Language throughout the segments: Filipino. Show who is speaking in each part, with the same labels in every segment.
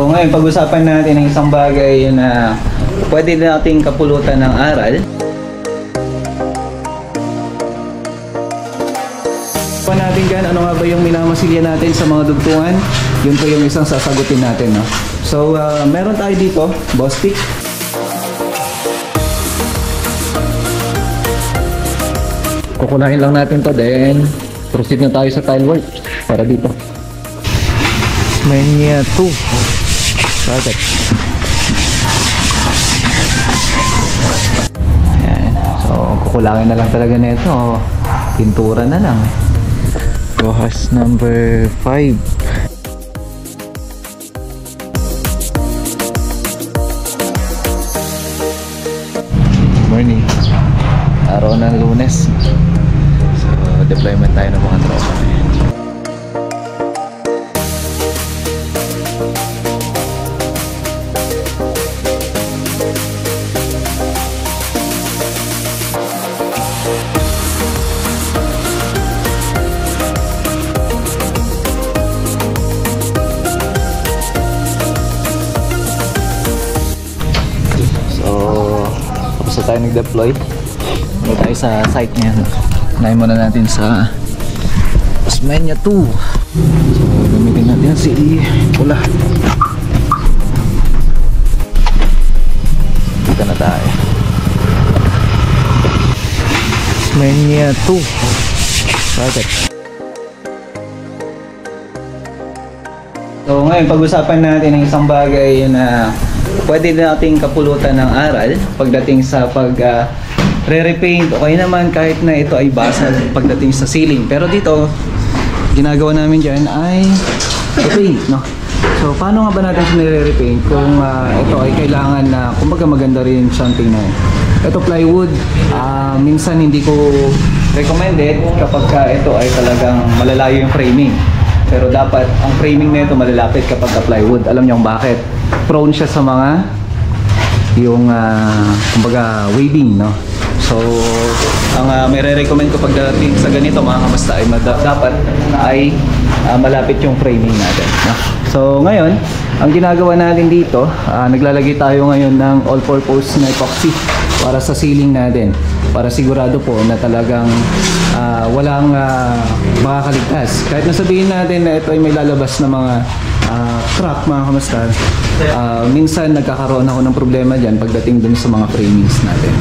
Speaker 1: So ngayon, pag-usapan natin ng isang bagay na pwede nating kapulutan ng aral. Natin dyan, ano nga ba yung minamasilya natin sa mga dugtungan? Yun po yung isang sasagutin natin, no? So, meron tayo dito, Bostik. Kukunahin lang natin to, then proceed na tayo sa tile work para dito. Mania 2. Perfect. Ayan. So, kukulangin na lang talaga nito. Pintura na lang. Rojas number 5. Morning. Araw ng Lunes. So, deployment tayo ng mga tropa. So tayo nag-deploy. May tayo sa site ngayon. Unahin muna natin sa Tasmania 2. So gamitin natin si pula. Dito na tayo. Tasmania 2. Perfect. So ngayon, pag-usapan natin ng isang bagay na pwede nating kapulutan ng aral pagdating sa re-repaint o kaya naman kahit na ito ay basag pagdating sa ceiling. Pero dito, ginagawa namin dyan ay repaint, no? So paano nga ba natin nire-repaint kung ito ay kailangan na kumbaga maganda rin siyang tingnan? Ito plywood, minsan hindi ko recommended kapag ito ay talagang malalayo yung framing. Pero dapat ang framing nito malalapit kapag plywood. Alam niyo kung bakit? Prone siya sa mga yung kumbaga waving, no? So ang may re-recommend ko pagdating sa ganito mga kamasta ay dapat ay malapit yung framing natin, no? So ngayon, ang ginagawa natin dito, naglalagay tayo ngayon ng all-purpose na epoxy para sa ceiling natin, para sigurado po na talagang walang makakaligtas. Kahit na sabihin natin na ito ay may lalabas na mga crack mga kamastan, minsan nagkakaroon ako ng problema dyan pagdating dun sa mga framings natin.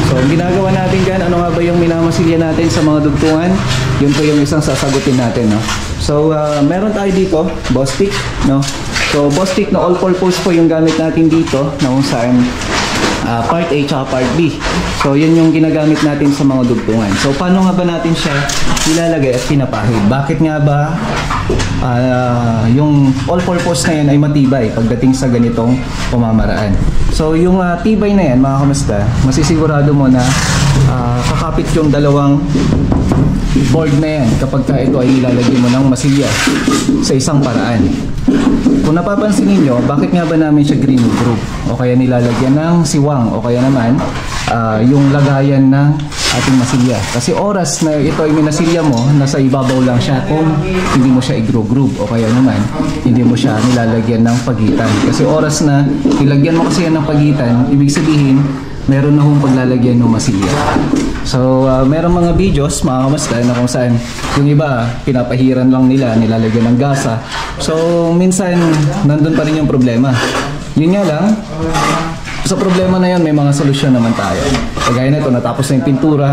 Speaker 1: So ang ginagawa natin dyan, ano nga ba yung minamasilya natin sa mga dugtungan? Yun po yung isang sasagutin natin, no? So meron tayo dito Bostik, no? So Bostik na all-purpose po yung gamit natin dito, na kung saan part A at part B. So yun yung ginagamit natin sa mga dugtungan. So paano nga ba natin siya ilalagay at pinapahid? Bakit nga ba yung all-purpose na yan ay matibay pagdating sa ganitong pamamaraan? So yung tibay na yan mga kamusta, masisigurado mo na kakapit yung dalawang board na yan kapag ito ay ilalagay mo ng masilya sa isang paraan. Kung napapansin niyo, bakit nga ba namin siya green groove o kaya nilalagyan ng siwang o kaya naman yung lagayan ng ating masilya? Kasi oras na ito ay minasilya mo, nasa ibabaw lang siya kung hindi mo siya i-groove o kaya naman hindi mo siya nilalagyan ng pagitan. Kasi oras na nilagyan mo kasi yan ng pagitan, ibig sabihin meron na hong paglalagyan ng masilya. So meron mga videos mga kamasta na kung saan yung iba pinapahiran lang nila, nilalagyan ng gasa. So minsan nandun pa rin yung problema. Yun nga lang, sa problema na yun may mga solusyon naman tayo. Kagaya na ito, natapos na yung pintura,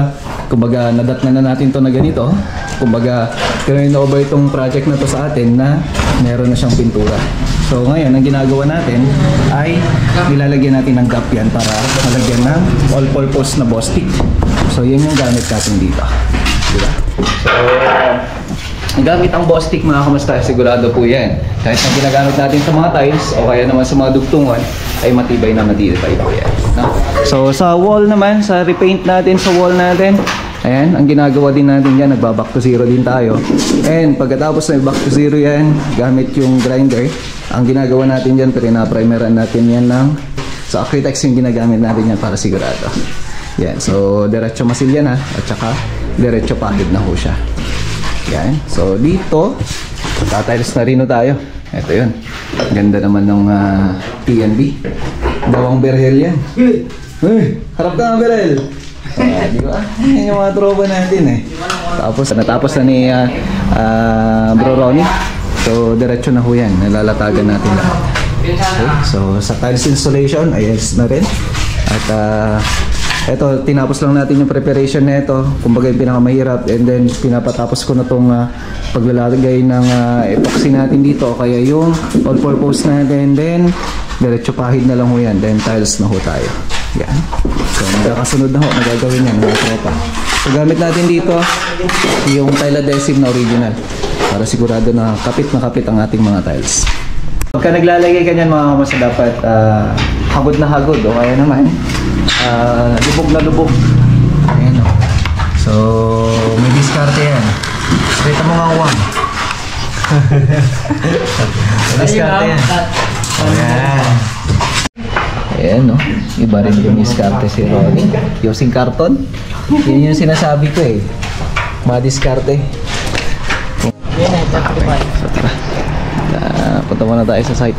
Speaker 1: kumbaga nadat na natin to na ganito, kumbaga turn over itong project na to sa atin na meron na siyang pintura. So ngayon, ang ginagawa natin ay nilalagyan natin ng gap yan para malagyan ng all-purpose na Bostik. So yun yung gamit natin dito, diba? So ang gamit ang Bostik mga kamasta, sigurado po yan. Kahit ang ginagamit natin sa mga tiles o kaya naman sa mga dugtungan ay matibay na matibay po yan, no? So sa wall naman, sa repaint natin sa wall natin, ayan, ang ginagawa din natin yan, nagba-back to zero din tayo. And pagkatapos na back to zero yan, gamit yung grinder, ang ginagawa natin yan, pina-primeran natin yan ng sa Acrytex yung ginagamit natin yan para sigurado. Yan, so diretso masilya na at saka diretso pahid na ho siya. Yan, so dito tatiles na rin tayo. Ito yun. Ganda naman ng TNB. Bawang berhel yan. Hey, harap ka nga berhel. Di ba? Yan yung mga tropa natin eh. Tapos natapos na ni Bro Ronnie. So diretso na ho yan. Nalalatagan natin lahat. Okay, so sa tiles installation, ayos na rin. At eto, tinapos lang natin yung preparation na ito. Kumbaga yung pinakamahirap. And then, pinapatapos ko na itong paglalagay ng epoxy natin dito. Kaya yung all-purpose natin. Then, diretso pahid na lang ho yan. Then, tiles na ho tayo. Yan. So, magkakasunod na ho. Nagagawin yan, mga tropa. So, gamit natin dito yung tile adhesive na original. Para sigurado na kapit ang ating mga tiles. Pagka naglalagay ka niyan, mga kamusta, dapat hagod na hagod. O kaya naman, lubog na lubog. Ayan o. So, may diskarte yan. Kita mo nga uwang. May diskarte yan. Ayan. Ayan o. Iba rin yung diskarte si Ronnie. Using karton. Yun yung sinasabi ko eh. Madiskarte.
Speaker 2: Yan eh, 35.
Speaker 1: So, tara. Punta muna tayo sa site.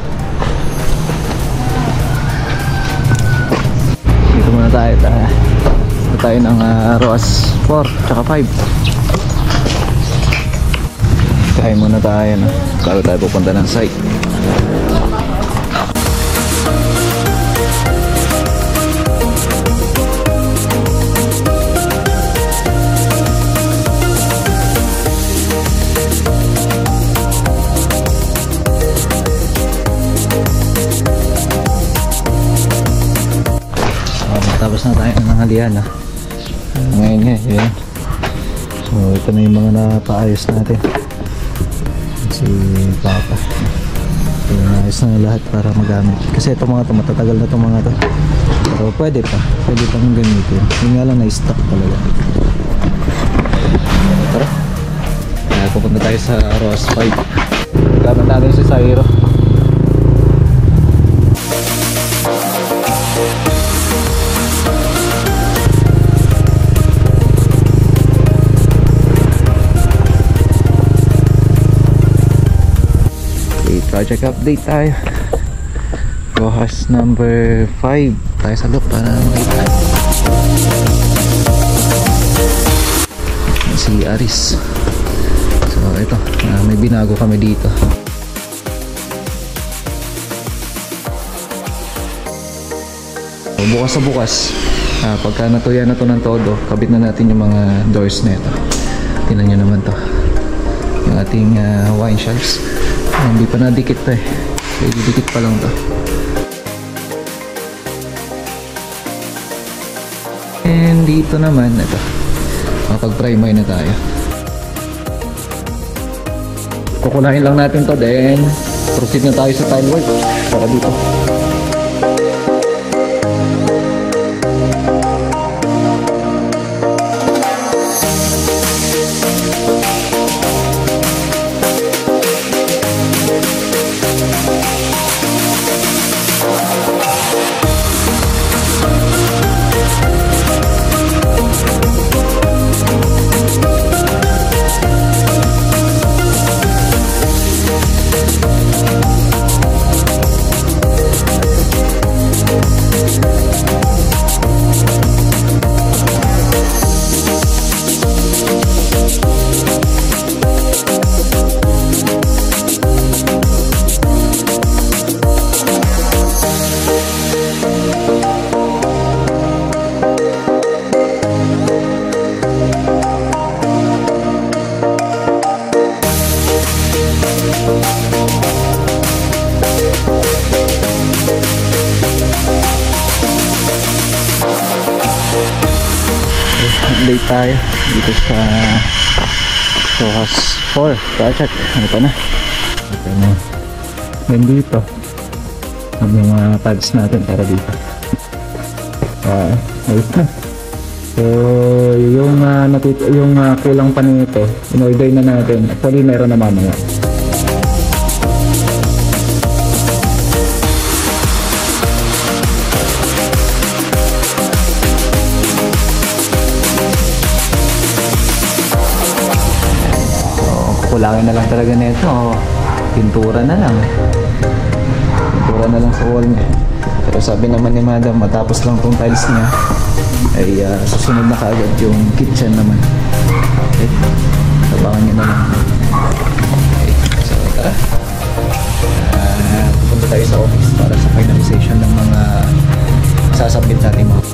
Speaker 1: Dito muna tayo. Dito tayo ng ROAS 4 tsaka 5. Kain muna tayo na bago tayo pupunta ng site. Tapos na tayo ng halian ngayon yun. So ito na yung mga napaayos natin si Papa. So naayos na lahat para magamit kasi itong mga ito matatagal na itong mga ito, pero pwede pang gamitin. Yun nga lang na-stock talaga. Tara, pupunta tayo sa ROAS 5. Gamit natin si Sairo. Project update tayo. ROAS number 5 tayo sa loop para makita si Aris. So ito, may binago kami dito. So, bukas sa bukas, pagka natuya na to ng todo, kabit na natin yung mga doors na ito. Tingnan nyo naman to, yung ating wine shelves. Hindi pa nadikit to eh. So, didikit pa lang to. And dito naman, ito. Makapag-primer na tayo. Kukunahin lang natin to, then proceed na tayo sa tile work. Para dito. Update tayo dito sa ROAS 4 project. Ano pa na? Okay na. Then dito ang mga pads natin para dito. Ayos na. So yung kulang pa nito, in-order na natin. Actually meron na mamaya. Kulangin na lang talaga nito pintura na lang. Pintura na lang sa wall niya. Pero sabi naman ni madam, matapos lang tong tiles niya, ay susunod na kaagad yung kitchen naman. Okay? Tabangan niyo na lang. Okay. So, tara. Pupunta tayo sa office para sa finalization ng mga sasubmit natin mga.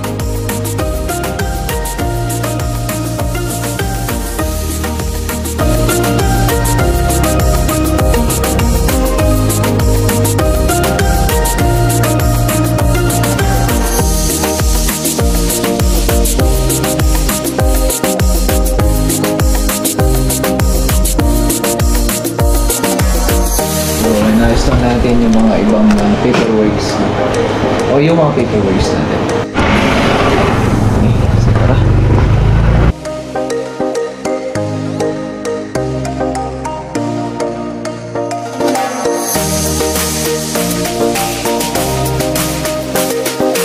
Speaker 1: Inayos lang natin yung mga ibang paperworks o yung mga paperworks natin. Okay, so tara.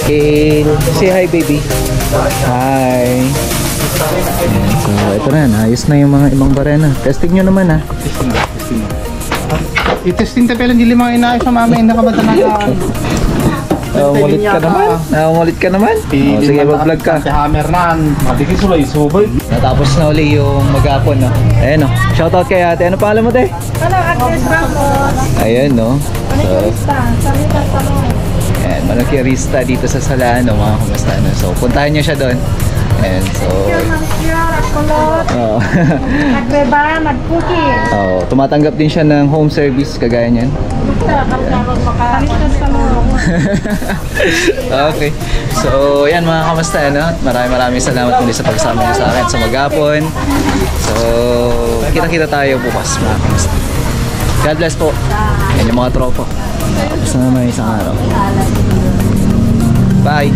Speaker 1: Okay, say hi baby. Hi. So ito na, naayos na yung mga ibang barena. Testing nyo naman ha.
Speaker 3: I-testing tayo pala, hindi limang inaayos sa mama, hindi ka ba talaga?
Speaker 1: Umulit ka naman? Umulit ka naman? Oh, sige, mag-vlog ka.
Speaker 3: Hammer na, mabigis ulo, isubay.
Speaker 1: Natapos na uli yung maghapon, no? Ayan, no? Shoutout kay ate. Ano pangalan mo, te?
Speaker 2: Agnes Ramos.
Speaker 1: Ayan, no? So,
Speaker 2: Salita Salon.
Speaker 1: ayan, manakirista dito sa Salano, mga kumusta, no? So, puntahan nyo siya doon. And so,
Speaker 2: Manicure, kulot,
Speaker 1: oh.
Speaker 2: nagbeba, nagpuki.
Speaker 1: Oh, tumatanggap din siya ng home service kagaya niyan.
Speaker 2: Salita Salon.
Speaker 1: Okay. So, yan mga kamusta, no? Maraming salamat muli sa pagsama niyo sa akin sa maghapon. So, kita-kita tayo bukas mga kamusta. God bless po. Yan yung mga tropa. Basta naman isang araw. Bye.